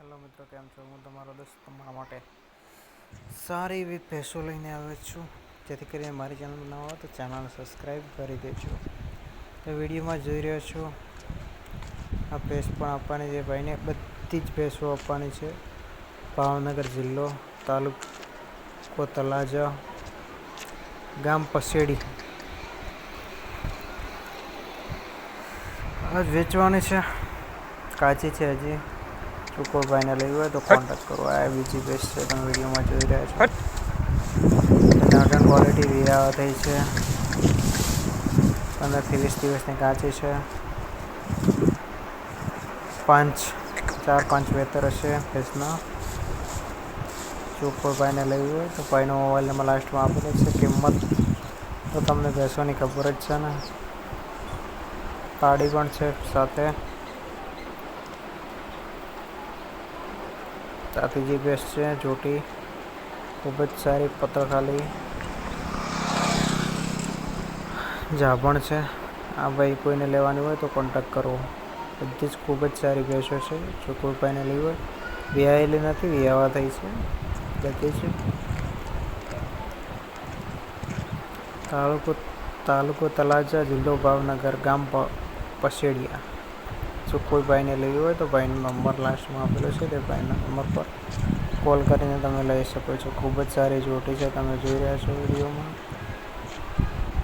Hello મિત્રો, કેમ છો? હું તમારો દોસ્ત તમારા માટે સારી એવી ભેંસો લઈને આવ્યો છું, જેથી કરીને મારી ચેનલ ન હોય તો ચેનલ સબસ્ક્રાઈબ કરી દેજો. તો વિડીયોમાં જોઈ રહ્યો છો, આ ભેંસ પણ આપવાની છે ભાઈને. બધી જ ભેંસો આપવાની છે. ભાવનગર જિલ્લો, તાલુકો તળાજા, ગામ પસેડી. આજ વેચવાની છે, કાચી છે હજી. જો કોઈ ભાઈને લેવી હોય તો કોન્ટેક્ટ કરો. આ બીજી ભેંસ છે, તમે વિડીયોમાં જોઈ રહ્યા છો. નાટન ક્વોલિટી વિયાવા થઈ છે. 15 થી 20 દિવસની કાચી છે. 4-5 વેતર હશે ભેંસના. જો કોઈ ભાઈને લેવી હોય તો ભાઈનો મોબાઈલ નંબર લાસ્ટમાં આપેલો છે. કિંમત તો તમને ભેંસોની ખબર જ છે ને. પાડી પણ છે સાથે. ત્રીજી ભેંસ છે જોટી, ખૂબ જ સારી પતરખાલી જાભણ છે. આ ભાઈ કોઈને લેવાની હોય તો કોન્ટેક્ટ કરો. બધી જ ખૂબ જ સારી ભેંસો છે. જો કોઈ ભાઈને લેવી હોય, વિયાયેલી નથી, વિયાવા થઈ છે બધી જ. તાલુકો તળાજા, જિલ્લો ભાવનગર, ગામ પસેડિયા. જો કોઈ ભાઈને લેવી હોય તો ભાઈનો નંબર લાસ્ટમાં આપેલો છે, તે ભાઈના નંબર પર કોલ કરીને તમે લઈ શકો છો. ખૂબ જ સારી જોટી છે, તમે જોઈ રહ્યા છો વિડીયોમાં.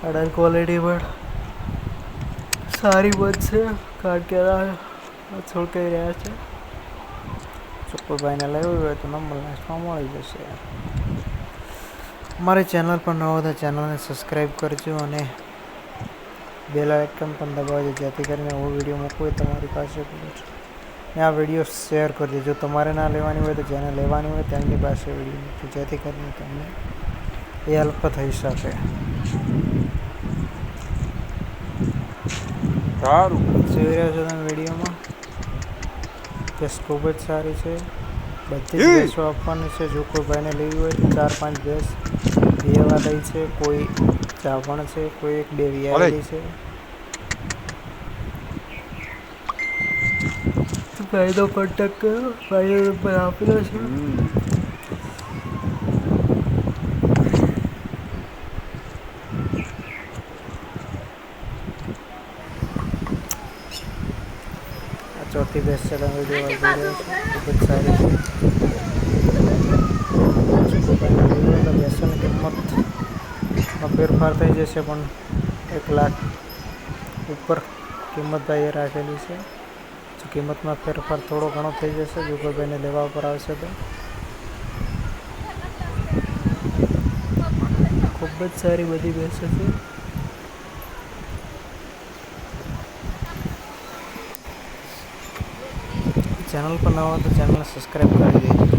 અડર ક્વોલિટી પણ સારી બધ છે, કારણ કે છોડકાઈ રહ્યા છે. જો કોઈ ભાઈને લેવી હોય તો નંબર લાસ્ટમાં મળી જશે. મારી ચેનલ પર ન હોય તો ચેનલને સબસ્ક્રાઈબ કરજો અને બેલ આઇકન પણ દબાવજો, જેથી કરીને હું વિડીયો મૂકું એ તમારી પાસે પહોંચે. ને આ વિડીયો શેર કરજો. જો તમારે ના લેવાની હોય તો જેને લેવાની હોય તેમની પાસે વિડીયો મૂકજો, જેથી કરીને તમને એ હેલ્પ થઈ શકે. સારું જોઈ રહ્યા છો તમે વિડીયોમાં. ભેંસ ખૂબ જ સારી છે. બધી જ ભેંસો આપવાની છે. જો કોઈ ભાઈને લેવી હોય તો 4-5 ભેંસ વિયાવા થઈ છે. કોઈ જાભણ છે, કોઈ 1-2 વિયાયેલી છે. ભાઈનો કોન્ટેક્ટ કરો, ભાઈનો નંબર આપેલો છે. આ ચોથી ભેંસ છે, તમે વિડીયોમાં જોઈ રહ્યા છો. ખૂબ જ સારી છે. ભેંસોની કિંમતમાં ફેરફાર થઈ જશે, પણ 1 લાખ ઉપર કિંમત ભાઈએ રાખેલી છે. જો કિંમતમાં ફેરફાર થોડો ઘણો થઈ જશે, જો કોઈ ભાઈને લેવા ઉપર આવશે તો. ખૂબ જ સારી બધી ભેંસો છે. ચેનલ પર નવા હોય તો ચેનલને સબસ્ક્રાઈબ કરી દેજો.